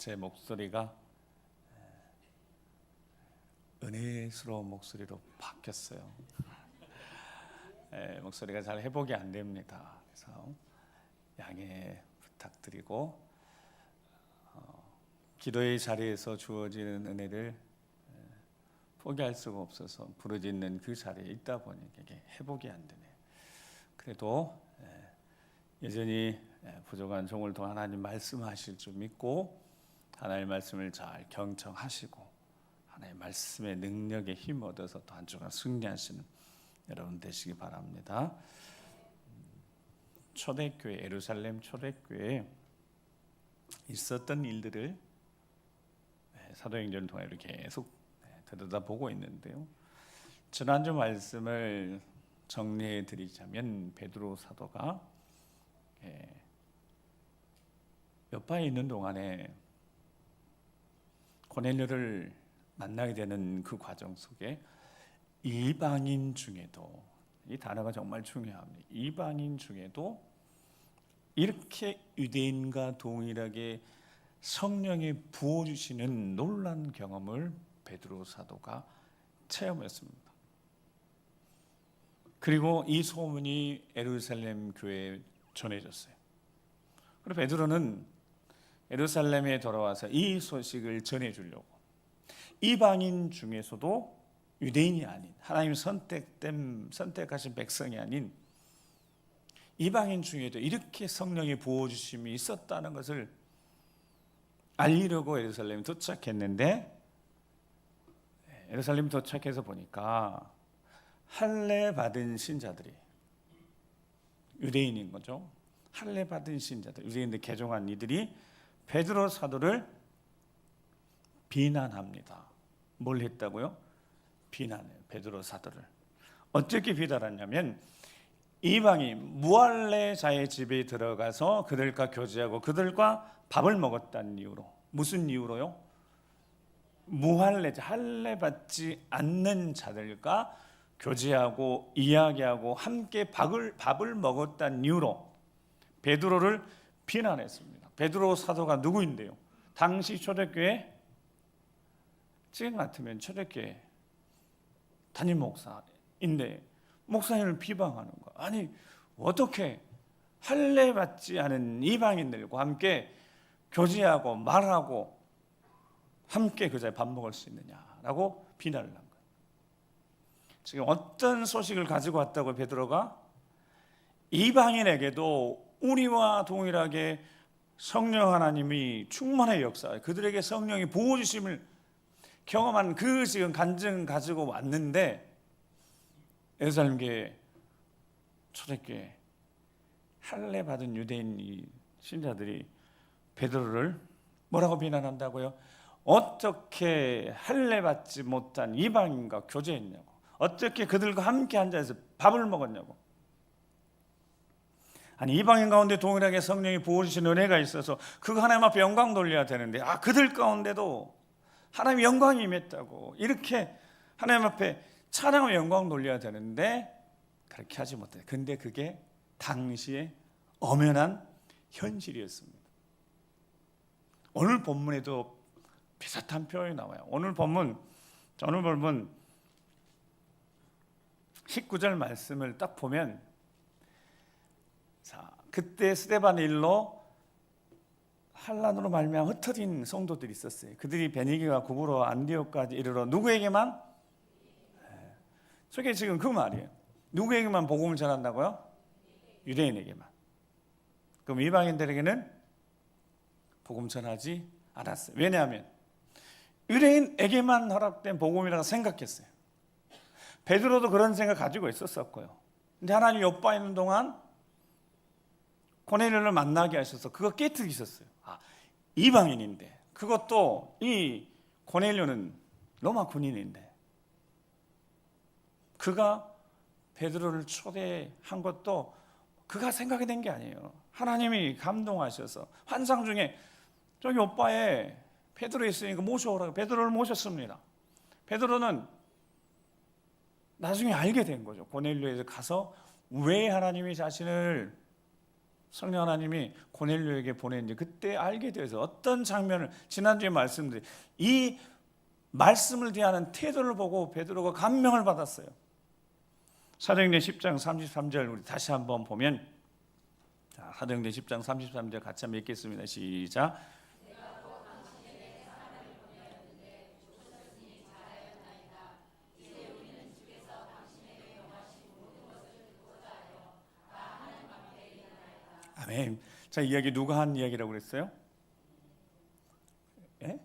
제 목소리가 은혜스러운 목소리로 바뀌었어요. 목소리가 잘 회복이 안 됩니다. 그래서 양해 부탁드리고 기도의 자리에서 주어지는 은혜를 포기할 수가 없어서 부르짖는 그 자리에 있다 보니 이게 회복이 안 되네요. 그래도 여전히 부족한 종을 통해 하나님 말씀하실 줄 믿고 하나님의 말씀을 잘 경청하시고 하나님의 말씀의 능력에 힘 얻어서 또 한 주간 승리하시는 여러분 되시기 바랍니다. 초대교회, 예루살렘 초대교회에 있었던 일들을 사도행전을 통해 계속 들여다보고 있는데요. 지난주 말씀을 정리해 드리자면 베드로 사도가 요파에 있는 동안에 고넬료를 만나게 되는 그 과정 속에 이방인 중에도, 이 단어가 정말 중요합니다. 이방인 중에도 이렇게 유대인과 동일하게 성령이 부어주시는 놀라운 경험을 베드로 사도가 체험했습니다. 그리고 이 소문이 예루살렘 교회에 전해졌어요. 그리고 베드로는 예루살렘에 돌아와서 이 소식을 전해주려고 이방인 중에서도 유대인이 아닌 하나님 선택하신 백성이 아닌 이방인 중에도 이렇게 성령의 부어주심이 있었다는 것을 알리려고 예루살렘에 도착했는데, 예루살렘 도착해서 보니까 할례 받은 신자들이, 유대인인 거죠. 할례 받은 신자들, 유대인들 개종한 이들이 베드로 사도를 비난합니다. 뭘 했다고요? 비난해요. 베드로 사도를. 어떻게 비난하냐면 이방인 무할례자의 집에 들어가서 그들과 교제하고 그들과 밥을 먹었다는 이유로. 무슨 이유로요? 무할례자, 할례 받지 않는 자들과 교제하고 이야기하고 함께 밥을 먹었다는 이유로 베드로를 비난했습니다. 베드로 사도가 누구인데요? 당시 초대교회, 지금 같으면 초대교회 담임 목사인데 목사님을 비방하는 거. 아니 어떻게 할례 받지 않은 이방인들과 함께 교제하고 말하고 함께 그 자리에 밥 먹을 수 있느냐라고 비난을 한 거예요. 지금 어떤 소식을 가지고 왔다고 베드로가? 이방인에게도 우리와 동일하게 성령 하나님이 충만의 역사, 그들에게 성령이 부어주심을 경험한 그 지금 간증 가지고 왔는데, 예루살렘 교회 초대교회 할례 받은 유대인 신자들이 베드로를 뭐라고 비난한다고요? 어떻게 할례 받지 못한 이방인과 교제했냐고, 어떻게 그들과 함께 앉아서 밥을 먹었냐고. 아니 이방인 가운데 동일하게 성령이 부어주신 은혜가 있어서 그거 하나님 앞에 영광 돌려야 되는데, 그들 가운데도 하나님의 영광이 임했다고 이렇게 하나님 앞에 찬양의 영광 돌려야 되는데 그렇게 하지 못해요. 근데 그게 당시에 엄연한 현실이었습니다. 오늘 본문에도 비슷한 표현이 나와요. 오늘 본문 19절 말씀을 딱 보면, 자, 그때 스데반 일로 환난으로 말미암아 흩어진 성도들이 있었어요. 그들이 베니게와 구브로 안디옥까지 이르러 누구에게만? 저게 지금 그 말이에요. 누구에게만 복음을 전한다고요? 유대인에게만. 그럼 이방인들에게는 복음 전하지 않았어요. 왜냐하면 유대인에게만 허락된 복음이라고 생각했어요. 베드로도 그런 생각 가지고 있었었고요. 근데 하나님 요파에 있는 동안 고넬료를 만나게 하셔서 그거 깨뜨리셨어요. 이방인인데, 그것도 이 고넬료는 로마 군인인데 그가 베드로를 초대한 것도 그가 생각이 된 게 아니에요. 하나님이 감동하셔서 환상 중에 저기 요파에 베드로 있으니까 모셔오라고 베드로를 모셨습니다. 베드로는 나중에 알게 된 거죠. 고넬료에서 가서 왜 하나님이 자신을 성령 하나님이 고넬료에게 보냈는지 그때 알게 돼서 어떤 장면을 지난주에 말씀드린 이 말씀을 대하는 태도를 보고 베드로가 감명을 받았어요. 사도행전 10장 33절 우리 다시 한번 보면, 자, 사도행전 10장 33절 같이 한번 읽겠습니다. 시작. 아멘. 자, 이야기 누가 한 이야기라고 그랬어요? 예?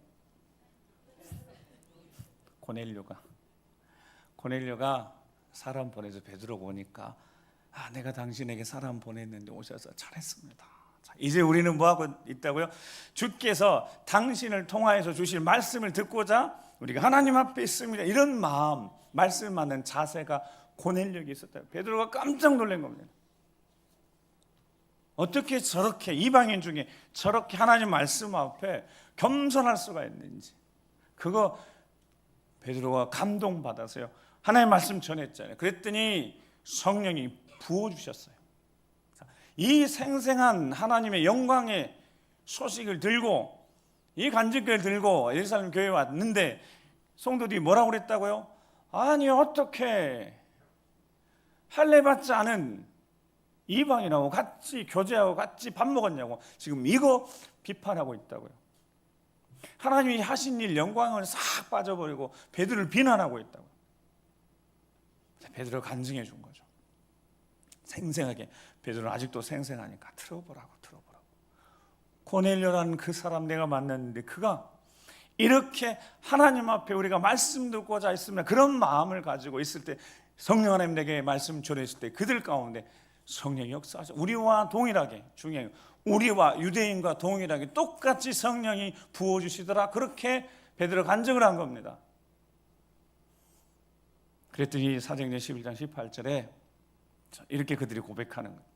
고넬료가 사람 보내서 베드로가 오니까 내가 당신에게 사람 보냈는데 오셔서 잘했습니다. 자, 이제 우리는 뭐하고 있다고요? 주께서 당신을 통하여서 주실 말씀을 듣고자 우리가 하나님 앞에 있습니다. 이런 마음, 말씀 받는 자세가 고넬료에게 있었다. 베드로가 깜짝 놀란 겁니다. 어떻게 저렇게 이방인 중에 저렇게 하나님 말씀 앞에 겸손할 수가 있는지, 그거 베드로가 감동받아서요 하나님 말씀 전했잖아요. 그랬더니 성령이 부어주셨어요. 이 생생한 하나님의 영광의 소식을 들고, 이 간증교를 들고 예루살렘 교회에 왔는데 성도들이 뭐라고 그랬다고요? 아니 어떻게 할례받지 않은 이방인하고 같이 교제하고 같이 밥 먹었냐고 지금 이거 비판하고 있다고요. 하나님이 하신 일 영광을 싹 빠져버리고 베드로를 비난하고 있다고요. 베드로가 간증해 준 거죠. 생생하게. 베드로는 아직도 생생하니까 들어보라고. 고넬료라는 그 사람 내가 만났는데 그가 이렇게 하나님 앞에 우리가 말씀 듣고자 있으면 그런 마음을 가지고 있을 때, 성령 하나님 내게 말씀 전했을 때 그들 가운데 성령이 역사하셔. 우리와 동일하게, 중요해요. 우리와 유대인과 동일하게 똑같이 성령이 부어주시더라. 그렇게 베드로가 간증을 한 겁니다. 그랬더니 사도행전 11장 18절에 이렇게 그들이 고백하는 거예요.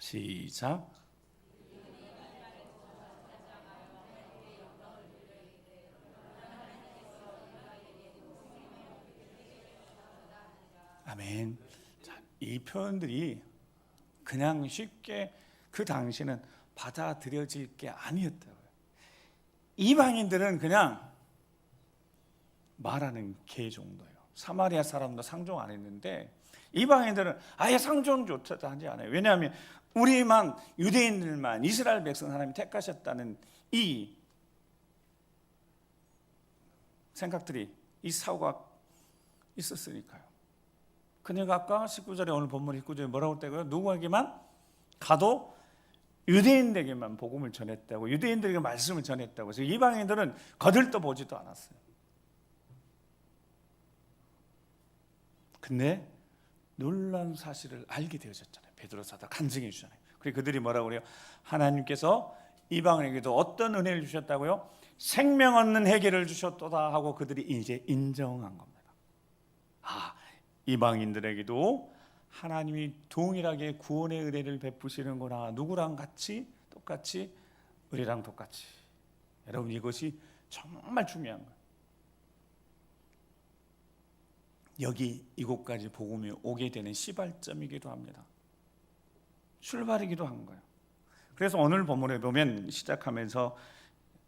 시작. 아멘. 자, 이 표현들이 그냥 쉽게 그 당시는 받아들여질 게 아니었다고요. 이방인들은 그냥 말하는 개 정도예요. 사마리아 사람도 상종 안 했는데 이방인들은 아예 상종조차도 하지 않아요. 왜냐하면 우리만, 유대인들만, 이스라엘 백성 하나님이 택하셨다는 이 생각들이, 이 사고가 있었으니까요. 그녀가 아까 19절에, 오늘 본문 19절에 뭐라고 했다고요? 누구에게만 가도 유대인들에게만 복음을 전했다고, 유대인들에게 말씀을 전했다고. 그래서 이방인들은 거들떠보지도 않았어요. 근데 놀라운 사실을 알게 되어졌잖아요. 베드로 사도 간증해 주잖아요. 그리고 그들이 뭐라고 그래요? 하나님께서 이방인에게도 어떤 은혜를 주셨다고요? 생명 얻는 해결을 주셨도다 하고 그들이 이제 인정한 겁니다. 이방인들에게도 하나님이 동일하게 구원의 은혜를 베푸시는구나. 누구랑 같이? 똑같이, 우리랑 똑같이. 여러분, 이것이 정말 중요한 거예요. 여기 이곳까지 복음이 오게 되는 시발점이기도 합니다. 출발이기도 한 거예요. 그래서 오늘 본문에 보면 시작하면서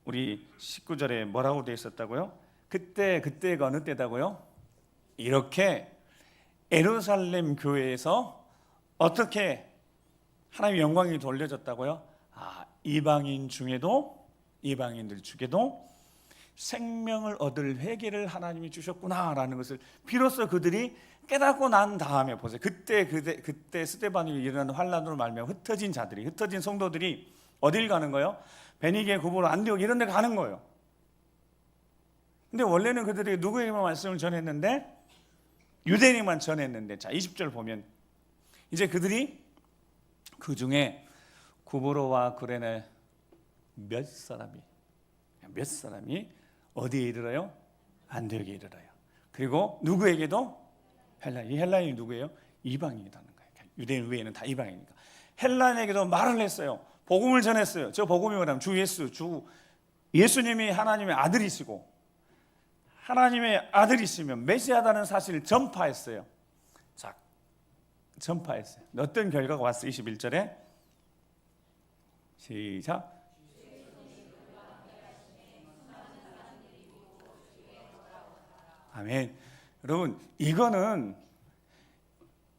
우리 19절에 뭐라고 되어 있었다고요? 그때가 어느 때다고요? 이렇게 예루살렘 교회에서 어떻게 하나님의 영광이 돌려졌다고요? 이방인 중에도, 이방인들 중에도 생명을 얻을 회개를 하나님이 주셨구나라는 것을 비로소 그들이 깨닫고 난 다음에 보세요. 그때 스데반이 일어나는 환란으로 말미암아 흩어진 자들이, 흩어진 성도들이 어딜 가는 거예요? 베니게, 구브로, 안디옥 이런 데 가는 거예요. 근데 원래는 그들이 누구에게만 말씀을 전했는데? 유대인에게만 전했는데, 자 20절 보면 이제 그들이 그 중에 구브로와 구레네 몇 사람이 어디에 이르러요? 안디옥에 이르러요. 그리고 누구에게도 헬라인. 이 헬라인이 누구예요? 이방인이라는 거예요. 유대인 외에는 다 이방인이니까. 헬라인에게도 말을 했어요. 복음을 전했어요. 저 복음이 뭐냐면 예수님이 하나님의 아들이시고 하나님의 아들이시면 메시아다는 사실을 전파했어요. 자, 전파했어요. 어떤 결과가 왔어요? 21절에 시작. 아멘. 여러분, 이거는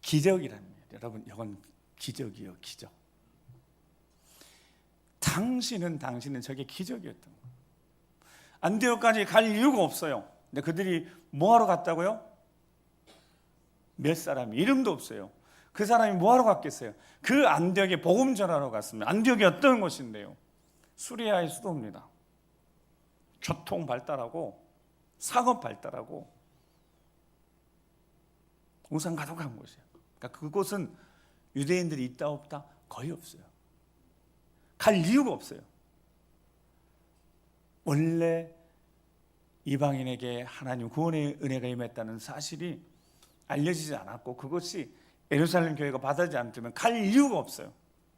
기적이랍니다. 여러분, 이건 기적이요, 기적. 당신은 저게 기적이었던 거예요. 안디옥까지 갈 이유가 없어요. 근데 그들이 뭐하러 갔다고요? 몇 사람이, 이름도 없어요. 그 사람이 뭐하러 갔겠어요? 그 안디옥에 복음 전하러 갔습니다. 안디옥이 어떤 곳인데요? 수리아의 수도입니다. 교통 발달하고 상업 발달하고 우상 가득한 곳이에요. 그러니까 그곳은 유대인들이 있다 없다? 거의 없어요. 갈 이유가 없어요. 원래 이방인에게 하나님 구원의 은혜가 임했다는 사실이 알려지지 않았고 그것이 예루살렘 교회가 받아들이지 않으면 갈 이유가 없어요.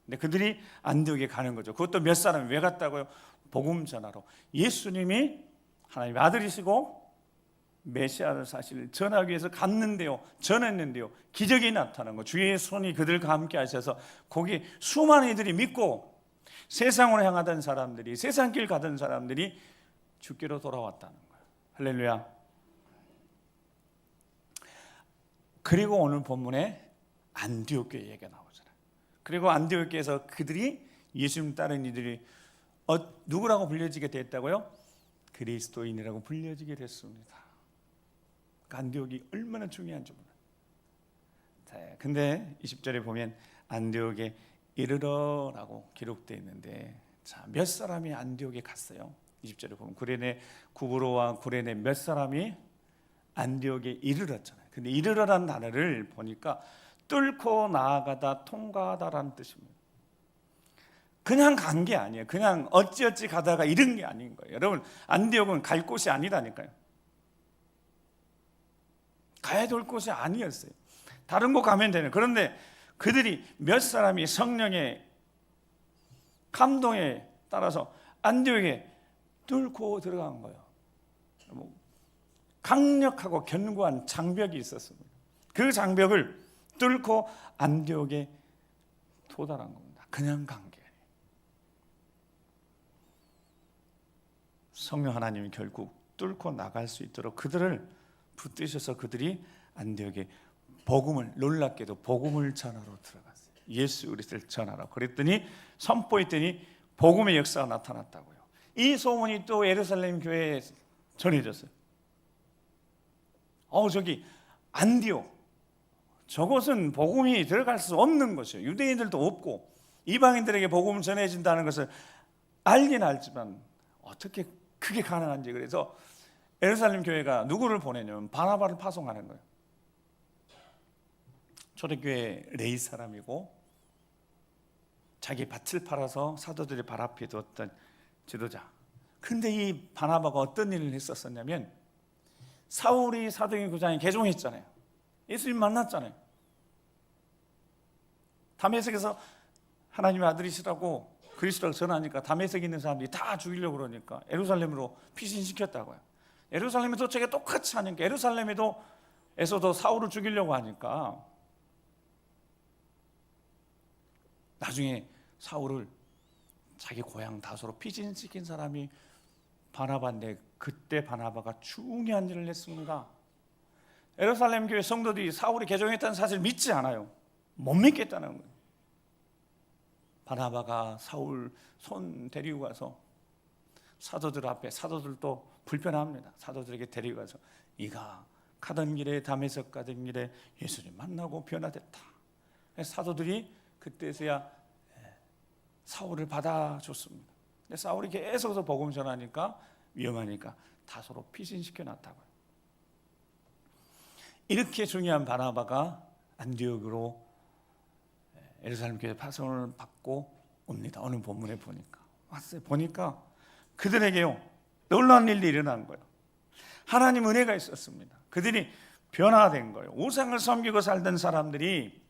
근데 그들이 안디옥에 가는 거죠. 그것도 몇 사람이 왜 갔다고요? 복음 전하러. 예수님이 하나님의 아들이시고 메시아를 사실 전하기 위해서 갔는데요, 전했는데요, 기적이 나타난 거. 주의 손이 그들과 함께 하셔서 거기 수많은 이들이 믿고 세상으로 향하던 사람들이, 세상길 가던 사람들이 주께로 돌아왔다는 거예요. 할렐루야. 그리고 오늘 본문에 안디옥 교회 얘기가 나오잖아요. 그리고 안디옥 교회에서 그들이 예수님 따른 이들이 누구라고 불려지게 됐다고요? 그리스도인이라고 불려지게 됐습니다. 안디옥이 얼마나 중요한지 몰라요. 근데 20절에 보면 안디옥에 이르러라고 기록되어 있는데, 자, 몇 사람이 안디옥에 갔어요? 20절에 보면 구브로와 구레네 몇 사람이 안디옥에 이르렀잖아요. 근데 이르러라는 단어를 보니까 뚫고 나아가다, 통과하다라는 뜻입니다. 그냥 간 게 아니에요. 그냥 어찌어찌 가다가 이른 게 아닌 거예요. 여러분, 안디옥은 갈 곳이 아니라니까요. 가야 될 곳이 아니었어요. 다른 곳 가면 되는. 그런데 그들이 몇 사람이 성령의 감동에 따라서 안디옥에 뚫고 들어간 거예요. 강력하고 견고한 장벽이 있었습니다. 그 장벽을 뚫고 안디옥에 도달한 겁니다. 그냥 간 게 아니에요. 성령 하나님이 결국 뚫고 나갈 수 있도록 그들을 붙드셔서 그들이 안디옥에 복음을, 놀랍게도 복음을 전하러 들어갔어요. 예수 그리스도를 전하라. 그랬더니 선포했더니 복음의 역사가 나타났다고요. 이 소문이 또 예루살렘 교회에 전해졌어요. 저기 안디옥, 저곳은 복음이 들어갈 수 없는 곳이에요. 유대인들도 없고 이방인들에게 복음을 전해진다는 것을 알긴 알지만 어떻게 그게 가능한지. 그래서 예루살렘 교회가 누구를 보내냐면 바나바를 파송하는 거예요. 초대교회 레위 사람이고 자기 밭을 팔아서 사도들의 발 앞에 두었던 지도자. 근데 이 바나바가 어떤 일을 했었냐면, 사울이 사도행전 9장에 개종했잖아요. 예수님 만났잖아요. 다메섹에서 하나님의 아들이시라고 그리스도를 전하니까 다메섹에 있는 사람들이 다 죽이려고 그러니까 예루살렘으로 피신시켰다고요. 예루살렘에 도착해 똑같이 하니까 예루살렘에서도 사울을 죽이려고 하니까 나중에 사울을 자기 고향 다소로 피신시킨 사람이 바나바인데, 그때 바나바가 중요한 일을 했습니다. 예루살렘 교회 성도들이 사울이 개종했다는 사실을 믿지 않아요. 못 믿겠다는 거예요. 바나바가 사울 손 데리고 가서 사도들 앞에, 사도들도 불편합니다. 사도들에게 데리고 가서 이가 가던 길에, 다메섹 가던 길에 예수님 만나고 변화됐다. 사도들이 그때서야 사울을 받아줬습니다. 근데 사울이 계속해서 복음 전하니까 위험하니까 다소로 피신시켜 놨다고요. 이렇게 중요한 바나바가 안디옥으로 예루살렘 교회 파송을 받고 옵니다. 오늘 본문에 보니까 왔어요. 보니까 그들에게요 놀라운 일이 일어난 거예요. 하나님 은혜가 있었습니다. 그들이 변화된 거예요. 우상을 섬기고 살던 사람들이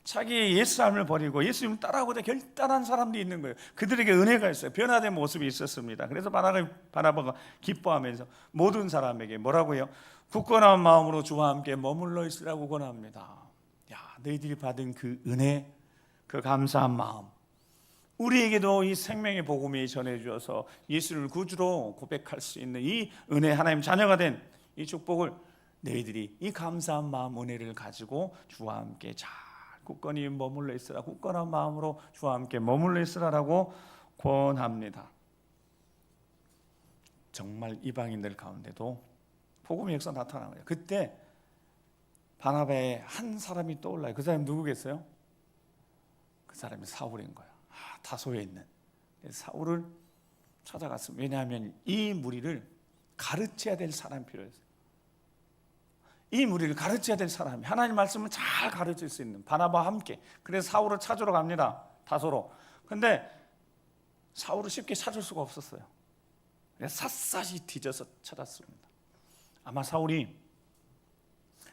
자기의 옛삶을 버리고 예수님을 따라오고자 결단한 사람들이 있는 거예요. 그들에게 은혜가 있어요. 변화된 모습이 있었습니다. 그래서 바나바가 기뻐하면서 모든 사람에게 뭐라고요? 굳건한 마음으로 주와 함께 머물러 있으라고 권합니다. 너희들이 받은 그 은혜, 그 감사한 마음, 우리에게도 이 생명의 복음이 전해주어서 예수를 구주로 고백할 수 있는 이 은혜, 하나님 자녀가 된 이 축복을 너희들이 이 감사한 마음, 은혜를 가지고 주와 함께 잘 굳건히 머물러 있으라, 굳건한 마음으로 주와 함께 머물러 있으라라고 권합니다. 정말 이방인들 가운데도 복음의 역사 나타난 거예요. 그때 바나바의 한 사람이 떠올라요. 그 사람이 누구겠어요? 그 사람이 사울인 거예요. 다소에 있는 사울을 찾아갔습니다. 왜냐하면 이 무리를 가르쳐야 될 사람이 필요했어요. 이 무리를 가르쳐야 될 사람이, 하나님 말씀을 잘 가르칠 수 있는 바나바와 함께. 그래서 사울을 찾으러 갑니다. 다소로. 근데 사울을 쉽게 찾을 수가 없었어요. 그래서 샅샅이 뒤져서 찾았습니다. 아마 사울이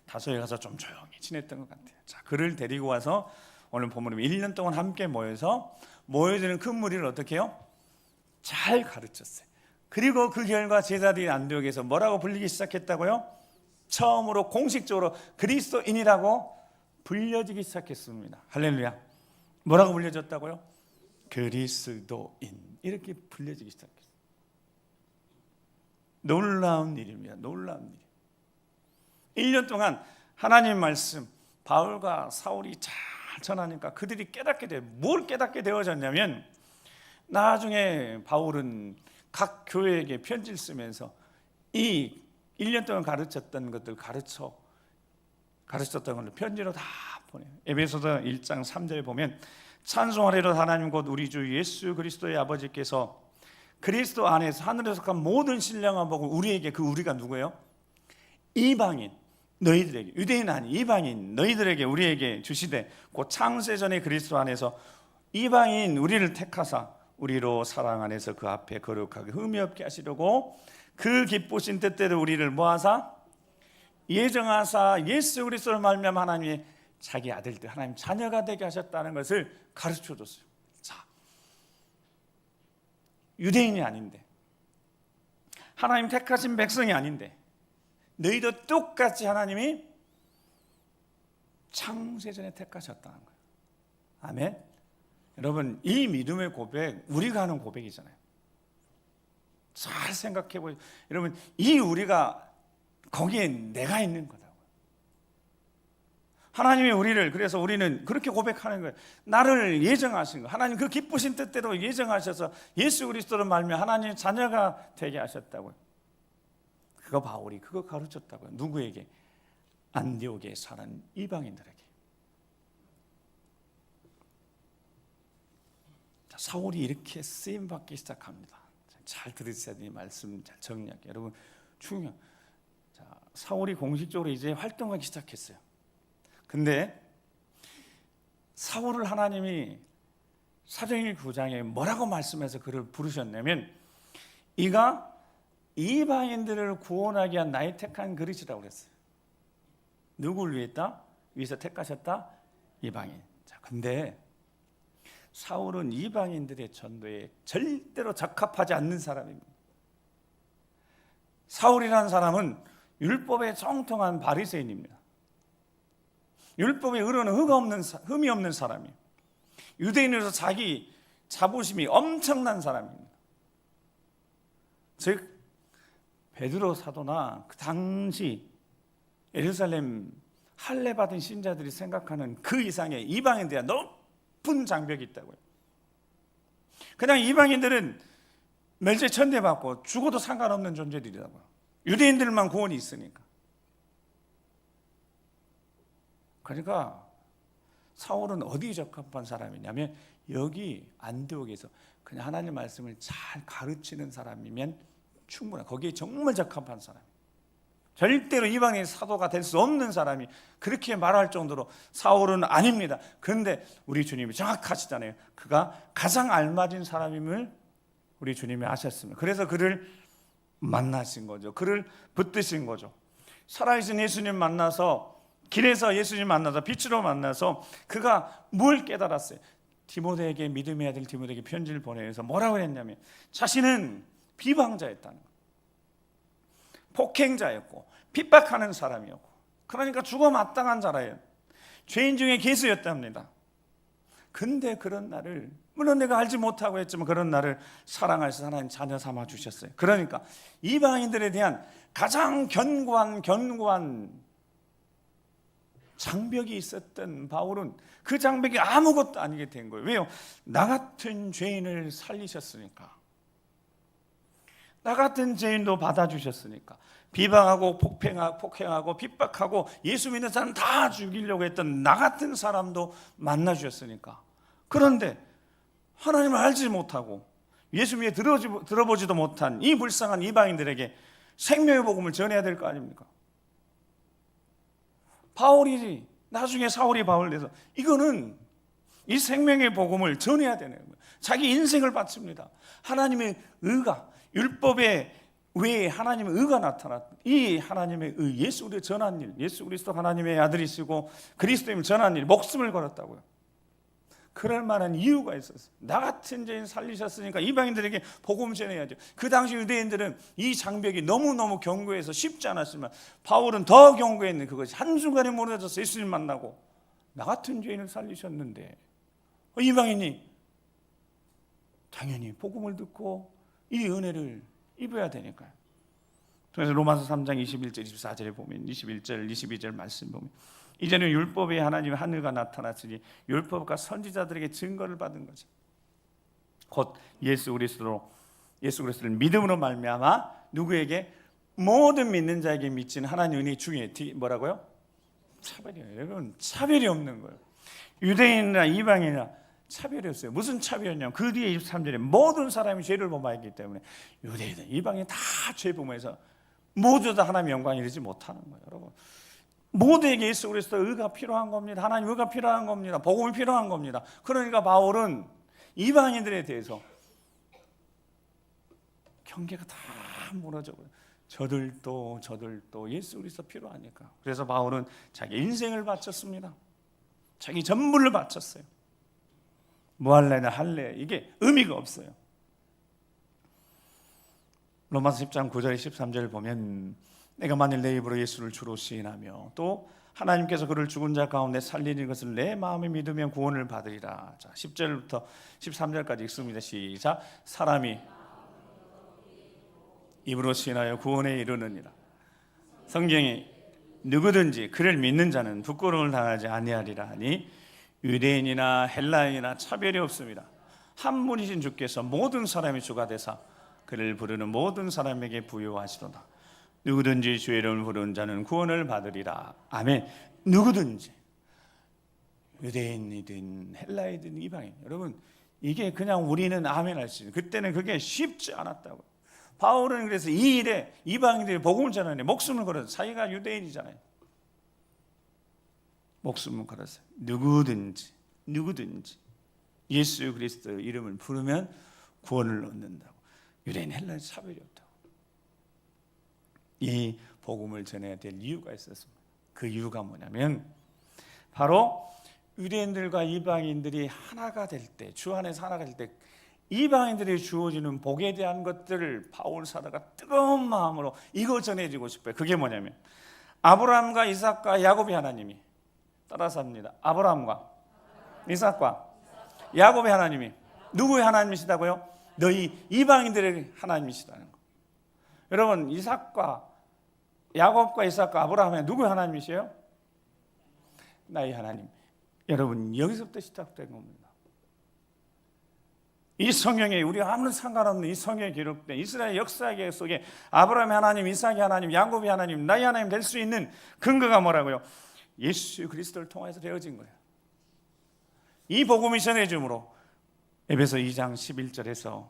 다소에 가서 좀 조용히 지냈던 것 같아요. 자, 그를 데리고 와서 오늘 본문에 1년 동안 함께 모여지는 큰 무리를 어떻게 해요? 잘 가르쳤어요. 그리고 그 결과 제자들이 안디옥에서 뭐라고 불리기 시작했다고요? 처음으로 공식적으로 그리스도인이라고 불려지기 시작했습니다. 할렐루야. 뭐라고 불려졌다고요? 그리스도인, 이렇게 불려지기 시작했어요. 놀라운 일입니다. 놀라운 일. 1년 동안 하나님 말씀 바울과 사울이 잘 전하니까 그들이 깨닫게 돼요. 뭘 깨닫게 되어졌냐면, 나중에 바울은 각 교회에게 편지를 쓰면서 이 1년 동안 가르쳤던 것들 가르쳤던 것을 편지로 다 보내요. 에베소서 1장 3절에 보면 찬송하리로다 하나님 곧 우리 주 예수 그리스도의 아버지께서 그리스도 안에서 하늘에 속한 모든 신령한 복을 우리에게, 그 우리가 누구예요? 이방인 너희들에게, 유대인 아닌 이방인 너희들에게, 우리에게 주시되 곧 창세전에 그리스도 안에서 이방인 우리를 택하사 우리로 사랑 안에서 그 앞에 거룩하게 흠이 없게 하시려고 그 기쁘신 뜻대로 우리를 모아사 예정하사 예수 그리스도를 말미암아 하나님의 자기 아들들, 하나님 자녀가 되게 하셨다는 것을 가르쳐 줬어요. 자, 유대인이 아닌데, 하나님 택하신 백성이 아닌데, 너희도 똑같이 하나님이 창세전에 택하셨다는 거예요. 아멘. 여러분, 이 믿음의 고백, 우리가 하는 고백이잖아요. 잘 생각해 보세요. 여러분, 이 우리가 거기에 내가 있는 거다고요. 하나님이 우리를, 그래서 우리는 그렇게 고백하는 거예요. 나를 예정하신 거, 하나님 그 기쁘신 뜻대로 예정하셔서 예수 그리스도를 말미암아 하나님 자녀가 되게 하셨다고요. 그거 바울이 그거 가르쳤다고요. 누구에게? 안디옥에 사는 이방인들에게. 자, 사울이 이렇게 쓰임 받기 시작합니다. 잘 들으셔야 돼요. 말씀 잘 정리할게요. 여러분, 중요. 자, 사울이 공식적으로 이제 활동하기 시작했어요. 근데 사울을 하나님이 사도행전 9장에 뭐라고 말씀해서 그를 부르셨냐면, 이가 이방인들을 구원하기 위한 나의 택한 그릇이라고 그랬어요. 누구를 위했다? 위해서 택하셨다? 이방인. 자, 근데 사울은 이방인들의 전도에 절대로 적합하지 않는 사람입니다. 사울이라는 사람은 율법에 정통한 바리새인입니다. 율법에 의로는 흠이 없는 사람이에요. 유대인으로서 자기 자부심이 엄청난 사람입니다. 즉 베드로 사도나 그 당시 예루살렘 할례 받은 신자들이 생각하는 그 이상의 이방인에 대한 높은 장벽이 있다고요. 그냥 이방인들은 멸제 천대받고 죽어도 상관없는 존재들이라고요. 유대인들만 구원이 있으니까. 그러니까 사울은 어디 적합한 사람이냐면, 여기 안디옥에서 그냥 하나님 말씀을 잘 가르치는 사람이면 충분해. 거기에 정말 적합한 사람. 절대로 이방의 사도가 될 수 없는 사람이 그렇게 말할 정도로 사울은 아닙니다. 그런데 우리 주님이 정확하시잖아요. 그가 가장 알맞은 사람임을 우리 주님이 아셨습니다. 그래서 그를 만나신 거죠. 그를 붙드신 거죠. 살아계신 예수님 만나서, 길에서 예수님 만나서, 빛으로 만나서 그가 뭘 깨달았어요? 디모데에게, 믿음의 아들 디모데에게 편지를 보내면서 뭐라고 했냐면, 자신은 비방자였다는 거예요. 폭행자였고 핍박하는 사람이었고, 그러니까 죽어 마땅한 자라예요. 죄인 중에 괴수였답니다. 근데 그런 나를, 물론 내가 알지 못하고 했지만 그런 나를 사랑하셔서 하나님 자녀 삼아 주셨어요. 그러니까 이방인들에 대한 가장 견고한 장벽이 있었던 바울은 그 장벽이 아무것도 아니게 된 거예요. 왜요? 나 같은 죄인을 살리셨으니까. 나 같은 죄인도 받아주셨으니까. 비방하고 폭행하고 핍박하고 예수 믿는 사람 다 죽이려고 했던 나 같은 사람도 만나주셨으니까. 그런데 하나님을 알지 못하고 예수 믿어 들어보지도 못한 이 불쌍한 이방인들에게 생명의 복음을 전해야 될 거 아닙니까? 바울이 나중에 사울이 바울을 내서 이거는 이 생명의 복음을 전해야 되는 거예요. 자기 인생을 바칩니다. 하나님의 의가, 율법의 외에 하나님의 의가 나타났다. 이 하나님의 의, 예수 그리스도 전한 일, 예수 그리스도 하나님의 아들이시고 그리스도임을 전한 일, 목숨을 걸었다고요. 그럴 만한 이유가 있었어요. 나 같은 죄인 살리셨으니까 이방인들에게 복음 전해야죠. 그 당시 유대인들은 이 장벽이 너무너무 견고해서 쉽지 않았지만 바울은 더 견고했는 그것이 한순간에 무너져서 예수님 만나고 나 같은 죄인을 살리셨는데 이방인이 당연히 복음을 듣고 이 은혜를 입어야 되니까요. 그래서 로마서 3장 21절 24절에 보면 21절 22절 말씀 보면 이제는 율법에 하나님의 하늘과 나타났으니 율법과 선지자들에게 증거를 받은 거죠. 곧 예수 그리스도를 믿음으로 말미암아 누구에게? 모든 믿는 자에게 미치는 하나님 은혜 중에 뭐라고요? 차별이에요. 여러분, 차별이 없는 거예요. 유대인이나 이방인이나 차별이 없어요. 무슨 차별이냐면 그 뒤에 23절에 모든 사람이 죄를 범하였기 때문에 유대인들, 이방인 다 죄 범해서 모두 다 하나님의 영광에 이르지 못하는 거예요. 여러분, 모두에게 예수 그리스도 의가 필요한 겁니다. 하나님 의가 필요한 겁니다. 복음이 필요한 겁니다. 그러니까 바울은 이방인들에 대해서 경계가 다 무너져 버려요. 저들도 예수 그리스도 필요하니까. 그래서 바울은 자기 인생을 바쳤습니다. 자기 전부를 바쳤어요. 뭐 할래나 할래, 이게 의미가 없어요. 로마서 10장 9절 13절을 보면 내가 만일 내 입으로 예수를 주로 시인하며 또 하나님께서 그를 죽은 자 가운데 살리는 것을 내 마음에 믿으면 구원을 받으리라. 자, 10절부터 13절까지 읽습니다. 시작. 사람이 입으로 시인하여 구원에 이르느니라. 성경에 누구든지 그를 믿는 자는 부끄러움을 당하지 아니하리라 하니 유대인이나 헬라인이나 차별이 없습니다. 한 분이신 주께서 모든 사람이 주가 되사 그를 부르는 모든 사람에게 부요하시도다. 누구든지 주의 이름을 부르는 자는 구원을 받으리라. 아멘. 누구든지, 유대인이든 헬라이든 이방인, 여러분 이게 그냥 우리는 아멘 할 수 있는, 그때는 그게 쉽지 않았다고. 바울은 그래서 이 일에 이방인들이 복음을 전하는데 목숨을 걸어서, 자기가 유대인이잖아요. 목숨을 걸어서 누구든지 예수 그리스도의 이름을 부르면 구원을 얻는다고. 유대인 헬라인 차별이 없다고. 이 복음을 전해야 될 이유가 있었습니다. 그 이유가 뭐냐면 바로 유대인들과 이방인들이 하나가 될 때, 주 안에서 하나가 될 때 이방인들이 주어지는 복에 대한 것들을 바울 사도가 뜨거운 마음으로 이거 전해주고 싶어요. 그게 뭐냐면 아브라함과 이삭과 야곱의 하나님이, 따라서 합니다. 아브라함과 이삭과 야곱의 하나님이 누구의 하나님이시다고요? 너희 이방인들의 하나님이시다는 거. 여러분, 야곱과 이삭과 아브라함의 누구의 하나님이세요? 나의 하나님. 여러분, 여기서부터 시작된 겁니다. 이 성경에, 우리가 아무런 상관없는 이 성경에 기록된 이스라엘 역사 속에 아브라함의 하나님, 이삭의 하나님, 야곱의 하나님, 나의 하나님 될 수 있는 근거가 뭐라고요? 예수 그리스도를 통해서 되어진 거예요. 이 복음이 전해줌으로 에베소 2장 11절에서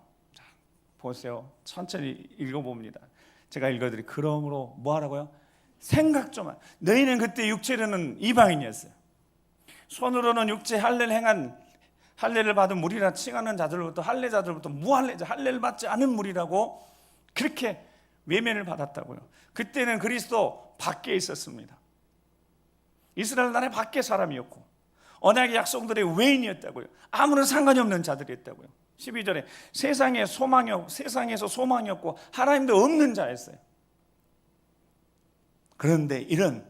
보세요. 천천히 읽어봅니다. 제가 읽어드릴. 그러므로 뭐 하라고요? 생각 좀. 너희는 그때 육체로는 이방인이었어요. 손으로는 육체 할례를 받은 무리라 칭하는 자들로부터, 할례자들로부터 무할례자, 할례를 받지 않은 무리라고 그렇게 외면을 받았다고요. 그때는 그리스도 밖에 있었습니다. 이스라엘 나라의 밖에 사람이었고 언약의 약속들의 외인이었다고요. 아무런 상관이 없는 자들이었다고요. 12절에 세상에서 소망이 없고 하나님도 없는 자였어요. 그런데 이런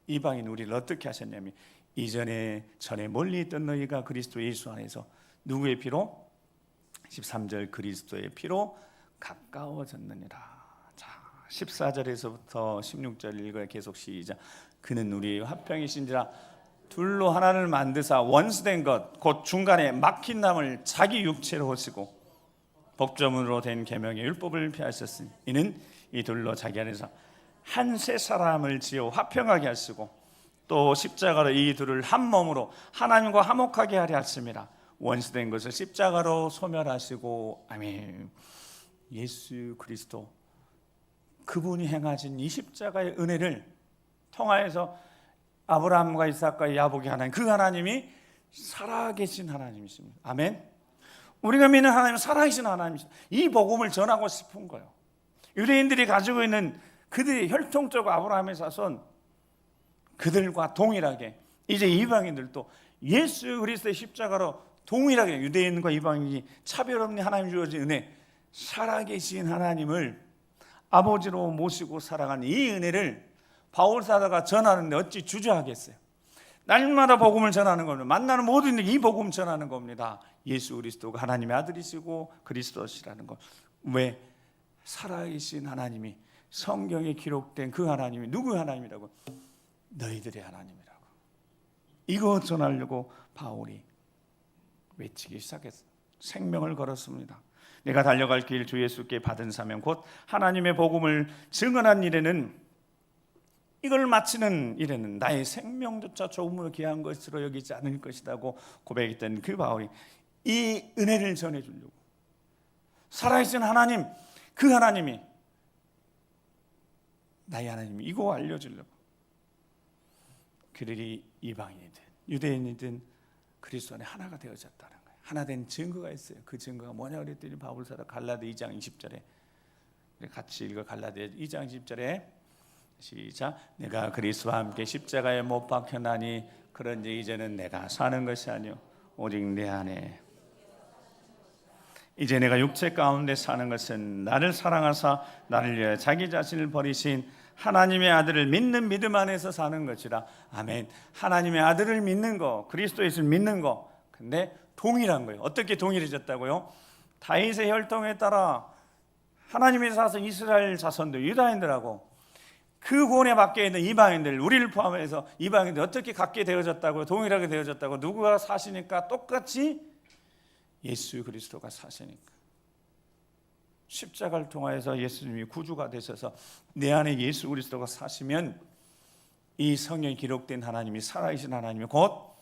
이방인 우리를 어떻게 하셨냐면 이전에 전에 멀리 있던 너희가 그리스도 예수 안에서 누구의 피로? 13절 그리스도의 피로 가까워졌느니라. 자, 14절에서부터 16절 읽어요. 계속 시작. 그는 우리 화평이신지라 둘로 하나를 만드사 원수된 것 곧 중간에 막힌 남을 자기 육체로 오시고 법조문으로 된 계명의 율법을 피하셨으니 이는 이 둘로 자기 안에서 한 세 사람을 지어 화평하게 하시고 또 십자가로 이 둘을 한 몸으로 하나님과 화목하게 하려 하심이라. 원수된 것을 십자가로 소멸하시고. 아멘. 예수 그리스도 그분이 행하신 이 십자가의 은혜를 통하여서 아브라함과 이삭과 야복의 하나님, 그 하나님이 살아계신 하나님이십니다. 아멘. 우리가 믿는 하나님은 살아계신 하나님이십니다. 이 복음을 전하고 싶은 거예요. 유대인들이 가지고 있는 그들의 혈통적 아브라함의 자손, 그들과 동일하게 이제 이방인들도 예수 그리스도의 십자가로 동일하게 유대인과 이방인이 차별 없는 하나님 주어진 은혜, 살아계신 하나님을 아버지로 모시고 살아가는 이 은혜를 바울 사도가 전하는데 어찌 주저하겠어요? 날마다 복음을 전하는 겁니다. 만나는 모든 이 복음 전하는 겁니다. 예수 그리스도가 하나님의 아들이시고 그리스도시라는 것. 왜? 살아계신 하나님이, 성경에 기록된 그 하나님이 누구 하나님이라고? 너희들의 하나님이라고. 이거 전하려고 바울이 외치기 시작했어요. 생명을 걸었습니다. 내가 달려갈 길 주 예수께 받은 사명 곧 하나님의 복음을 증언한 일에는, 이걸 마치는 일에는 나의 생명조차 조금으로 귀한 것으로 여기지 않을 것이라고 고백했던 그 바울이 이 은혜를 전해주려고, 살아계신 하나님, 그 하나님이 나의 하나님이 이거 알려주려고 그들이 이방인이든 유대인이든 그리스도 안에 하나가 되어졌다는 거예요. 하나 된 증거가 있어요. 그 증거가 뭐냐 그랬더니 바울 사도 갈라디아 2장 20절에 같이 읽어. 갈라디아 2장 20절에 시작. 내가 그리스도와 함께 십자가에 못 박혀나니 그런지 이제는 내가 사는 것이 아니요 오직 내 안에 이제 내가 육체 가운데 사는 것은 나를 사랑하사 나를 위하여 자기 자신을 버리신 하나님의 아들을 믿는 믿음 안에서 사는 것이라. 아멘. 하나님의 아들을 믿는 거, 그리스도 예수를 믿는 거. 근데 동일한 거예요. 어떻게 동일해졌다고요? 다윗의 혈통에 따라 하나님의 자손 이스라엘 자손들, 유다인들하고 그 구원에 밖에 있는 이방인들, 우리를 포함해서 이방인들 어떻게 갖게 되어졌다고요? 동일하게 되어졌다고. 누구가 사시니까? 똑같이 예수 그리스도가 사시니까. 십자가를 통하여서 예수님이 구주가 되셔서 내 안에 예수 그리스도가 사시면 이 성경에 기록된 하나님이 살아계신 하나님이 곧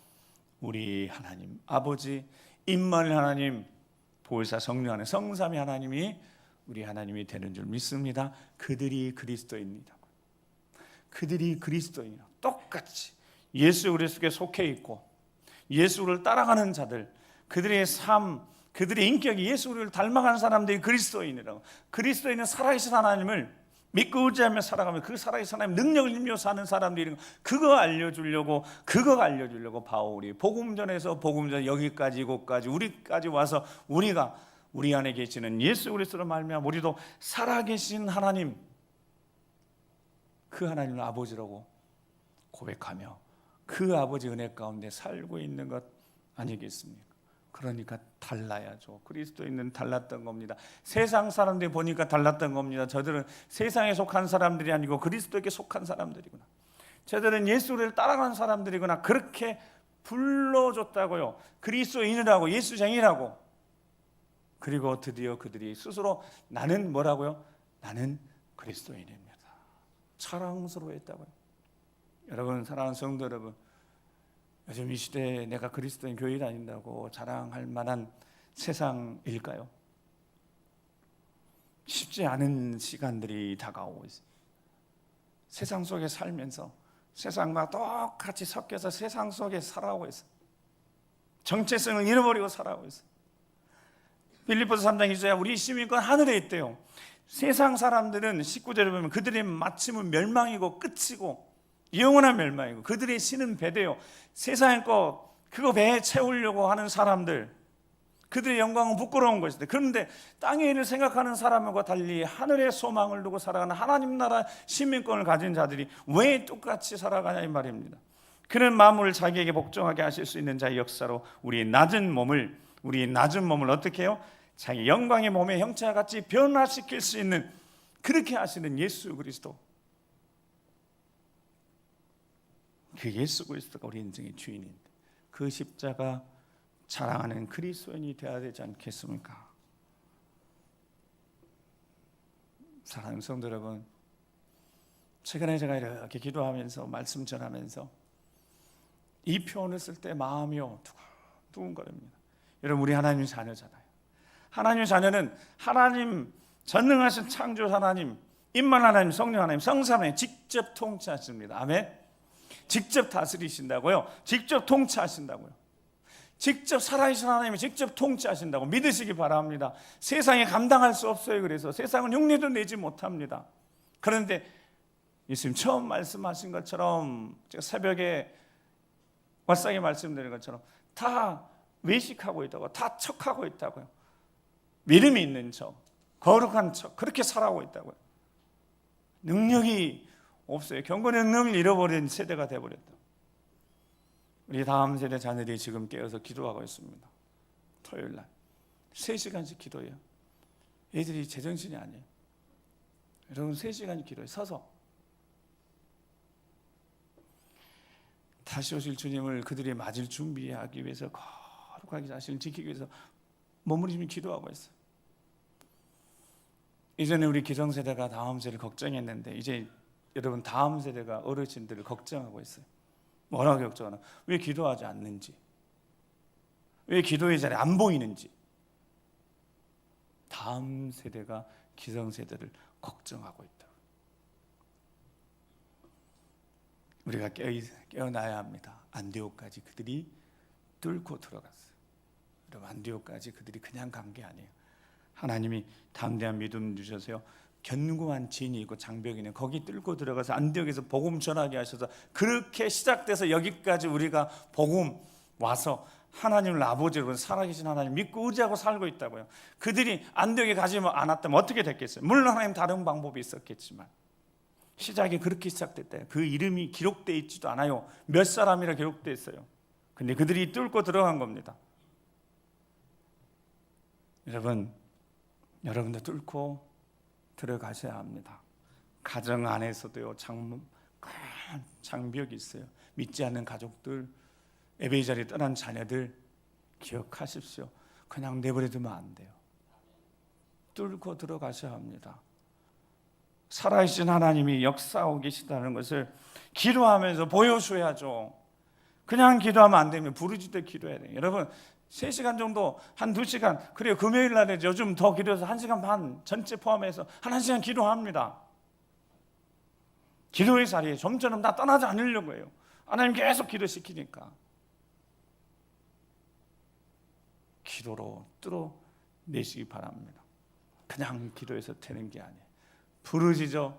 우리 하나님 아버지 임마누엘 하나님, 보혜사 성령 안에 성삼위 하나님이 우리 하나님이 되는 줄 믿습니다. 그들이 그리스도입니다. 그들이 그리스도인이라 똑같이 예수 그리스도께 속해 있고 예수를 따라가는 자들, 그들의 삶, 그들의 인격이 예수 그리스도를 닮아가는 사람들이 그리스도인이라고. 그리스도인은 살아계신 하나님을 믿고 의지하며 살아가면 그 살아계신 하나님 능력을 힘입어 사는 사람들이 그거 알려주려고 바울이 복음전에서 복음전 여기까지 이곳까지 우리까지 와서 우리가 우리 안에 계시는 예수 그리스도로 말미암아 우리도 살아계신 하나님, 그 하나님을 아버지라고 고백하며 그 아버지 은혜 가운데 살고 있는 것 아니겠습니까? 그러니까 달라야죠. 그리스도인은 달랐던 겁니다. 세상 사람들이 보니까 달랐던 겁니다. 저들은 세상에 속한 사람들이 아니고 그리스도에게 속한 사람들이구나. 저들은 예수를 따라가는 사람들이구나. 그렇게 불러줬다고요. 그리스도인이라고, 예수쟁이라고. 그리고 드디어 그들이 스스로 나는 뭐라고요? 나는 그리스도인입니다. 자랑스러워했다고요. 여러분, 사랑하는 성도 여러분, 요즘 이 시대에 내가 그리스도인 교회 다닌다고 자랑할 만한 세상일까요? 쉽지 않은 시간들이 다가오고 있어요. 세상 속에 살면서 세상과 똑같이 섞여서 세상 속에 살아오고 있어요. 정체성을 잃어버리고 살아오고 있어요. 빌립보서 3장 2절에 우리 시민권 하늘에 있대요. 세상 사람들은 19절에 보면 그들의 마침은 멸망이고 끝이고 영원한 멸망이고 그들의 신은 배대요. 세상의 것 그거 배에 채우려고 하는 사람들, 그들의 영광은 부끄러운 것이다. 그런데 땅의 일을 생각하는 사람과 달리 하늘의 소망을 두고 살아가는 하나님 나라 시민권을 가진 자들이 왜 똑같이 살아가냐 이 말입니다. 그런 마음을 자기에게 복종하게 하실 수 있는 자의 역사로 우리의 낮은 몸을 어떻게 해요? 자기 영광의 몸의 형체와 같이 변화시킬 수 있는, 그렇게 하시는 예수 그리스도, 그 예수 그리스도가 우리 인생의 주인인데 그 십자가 자랑하는 그리스도인이 되어야 되지 않겠습니까? 사랑하는 성도 여러분, 최근에 제가 이렇게 기도하면서 말씀 전하면서 이 표현을 쓸 때 마음이 두근거립니다. 여러분, 우리 하나님 자녀잖아요. 하나님 자녀는 하나님 전능하신 창조 하나님, 임만 하나님, 성령 하나님, 성삼 하나님 직접 통치하십니다. 아멘. 직접 다스리신다고요. 직접 통치하신다고요. 직접 살아계신 하나님이 직접 통치하신다고 믿으시기 바랍니다. 세상에 감당할 수 없어요. 그래서 세상은 흉내도 내지 못합니다. 그런데 예수님 처음 말씀하신 것처럼, 제가 새벽에 월상에 말씀드린 것처럼 다 외식하고 있다고, 다 척하고 있다고요. 믿음이 있는 척, 거룩한 척, 그렇게 살아가고 있다고요. 능력이 없어요. 경건의 능력을 잃어버린 세대가 되어버렸다. 우리 다음 세대 자녀들이 지금 깨어서 기도하고 있습니다. 토요일날 3시간씩 기도해요. 애들이 제정신이 아니에요. 여러분, 3시간 기도해요. 서서. 다시 오실 주님을 그들이 맞을 준비하기 위해서, 거룩하게 자신을 지키기 위해서 머무르시며 기도하고 있어요. 이전에 우리 기성세대가 다음 세대를 걱정했는데 이제 여러분, 다음 세대가 어르신들을 걱정하고 있어요. 뭐라고 걱정하나? 왜 기도하지 않는지, 왜 기도의 자리에 안 보이는지. 다음 세대가 기성세대를 걱정하고 있다. 우리가 깨어나야 합니다. 안디옥까지 그들이 뚫고 들어갔어요. 여러분, 안디옥까지 그들이 그냥 간 게 아니에요. 하나님이 담대한 믿음 주셔서요, 견고한 진이 있고 장벽이 있는 거기 뚫고 들어가서 안디옥에서 복음 전하게 하셔서, 그렇게 시작돼서 여기까지 우리가 복음 와서 하나님을 아버지로 살아계신 하나님 믿고 의지하고 살고 있다고요. 그들이 안디옥에 가지 않았다면 어떻게 됐겠어요? 물론 하나님 다른 방법이 있었겠지만 시작이 그렇게 시작됐대요. 그 이름이 기록되어 있지도 않아요. 몇 사람이라 기록되어 있어요. 근데 그들이 뚫고 들어간 겁니다. 여러분도 뚫고 들어가셔야 합니다. 가정 안에서도요, 큰 장벽이 있어요. 믿지 않는 가족들, 예배의 자리에 떠난 자녀들 기억하십시오. 그냥 내버려두면 안 돼요. 뚫고 들어가셔야 합니다. 살아계신 하나님이 역사하고 계시다는 것을 기도하면서 보여줘야죠. 그냥 기도하면 안 되면 부르짖듯 기도해야 돼요. 여러분, 3시간 정도, 한 2시간, 그래요. 금요일 날에 요즘 더 기도해서 1시간 반 전체 포함해서 한 1시간 기도합니다. 기도의 자리에 좀처럼 다 떠나지 않으려고 해요. 하나님 계속 기도시키니까. 기도로 뚫어내시기 바랍니다. 그냥 기도해서 되는 게 아니에요. 부르짖어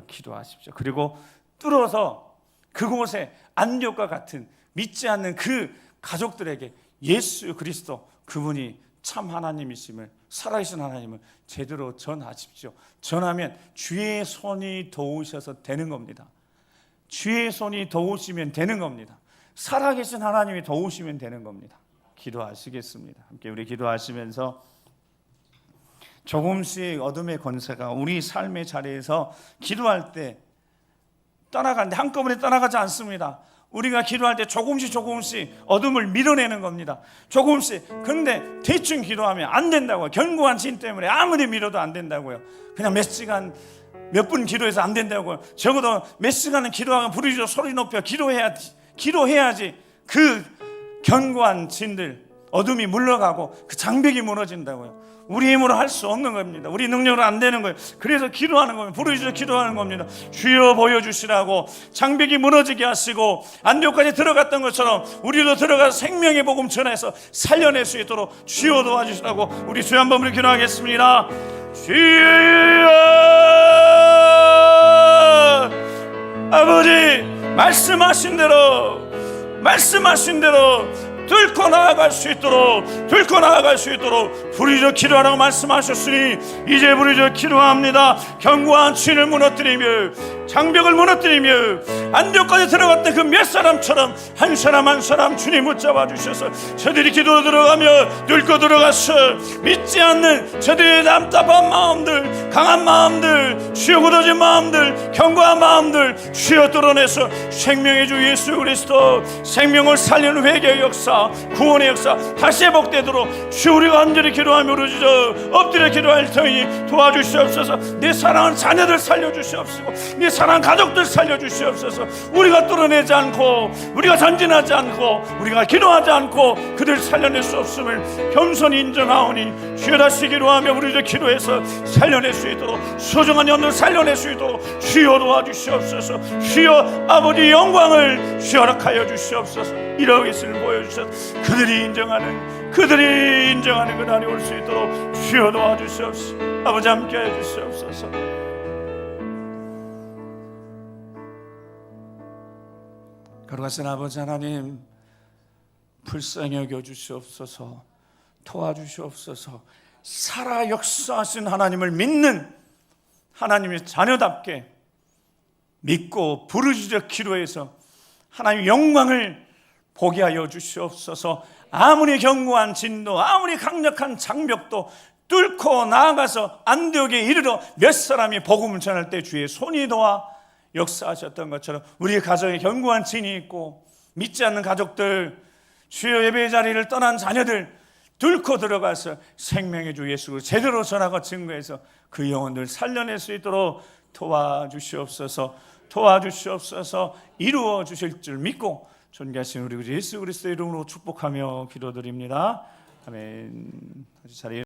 기도하십시오. 그리고 뚫어서 그곳에 안디옥과 같은 믿지 않는 그 가족들에게 예수 그리스도, 그분이 참 하나님이심을, 살아계신 하나님을 제대로 전하십시오. 전하면 주의 손이 도우셔서 되는 겁니다. 주의 손이 도우시면 되는 겁니다. 살아계신 하나님이 도우시면 되는 겁니다. 기도하시겠습니다. 함께 우리 기도하시면서 조금씩 어둠의 권세가 우리 삶의 자리에서 기도할 때 떠나가는데 한꺼번에 떠나가지 않습니다. 우리가 기도할 때 조금씩 어둠을 밀어내는 겁니다. 조금씩. 그런데 대충 기도하면 안 된다고요. 견고한 진 때문에 아무리 밀어도 안 된다고요. 그냥 몇 시간 몇 분 기도해서 안 된다고요. 적어도 몇 시간은 기도하면 부르짖어 소리 높여 기도해야지 그 견고한 진들, 어둠이 물러가고 그 장벽이 무너진다고요. 우리 힘으로 할 수 없는 겁니다. 우리 능력으로 안 되는 거예요. 그래서 기도하는 겁니다. 부르짖어 기도하는 겁니다. 주여 보여주시라고, 장벽이 무너지게 하시고 안디옥까지 들어갔던 것처럼 우리도 들어가서 생명의 복음 전해서 살려낼 수 있도록 주여 도와주시라고 우리 주여 한번 우리 기도하겠습니다. 주여, 아버지 말씀하신 대로 뚫고 나아갈 수 있도록 부르짖어 기도하라고 말씀하셨으니 이제 부르짖어 기도합니다. 견고한 진을 무너뜨리며 장벽을 무너뜨리며 안디옥까지 들어갔던 그 몇 사람처럼 한 사람 한 사람 주님 붙잡아 주셔서 저들이 기도 들어가며 뚫고 들어가서 믿지 않는 저들의 답답한 마음들, 강한 마음들, 주여 굳어진 마음들, 견고한 마음들 주여 뚫어내서 생명의 주 예수 그리스도 생명을 살리는 회개의 역사, 구원의 역사 다시 회복되도록 주여 우리가 간절히 기도하며 부르짖어 엎드려 기도할 터이니 도와주시옵소서. 내 사랑하는 자녀들 살려주시옵소서. 내 사랑하는 가족들 살려주시옵소서. 우리가 뚫어내지 않고 우리가 전진하지 않고 우리가 기도하지 않고 그들 살려낼 수 없음을 겸손히 인정하오니 주여 다시 기도하며 부르짖어 기도해서 살려낼 수 있도록 소중한 영혼을 살려낼 수 있도록 주여 도와주시옵소서. 주여 아버지 영광을 주여 허락하여 주시옵소서. 이러고 있음을 보여주셔서 그들이 인정하는 그날이 올 수 있도록 주여 도와주시옵소서. 아버지 함께 해주시옵소서. 거룩하신 아버지 하나님, 불쌍히 여겨 주시옵소서. 도와주시옵소서. 살아 역사하신 하나님을 믿는 하나님의 자녀답게 믿고 부르짖어 기도해서 하나님의 영광을 보게 하여 주시옵소서. 아무리 견고한 진도, 아무리 강력한 장벽도 뚫고 나아가서 안디옥에 이르러 몇 사람이 복음을 전할 때 주의 손이 도와 역사하셨던 것처럼 우리 가정에 견고한 진이 있고 믿지 않는 가족들, 주여 예배의 자리를 떠난 자녀들 뚫고 들어가서 생명의 주 예수를 제대로 전하고 증거해서 그 영혼들 살려낼 수 있도록 도와주시옵소서. 이루어 주실 줄 믿고 존귀하신 우리 구 예수 그리스도의 이름으로 축복하며 기도드립니다. 아멘. 자리에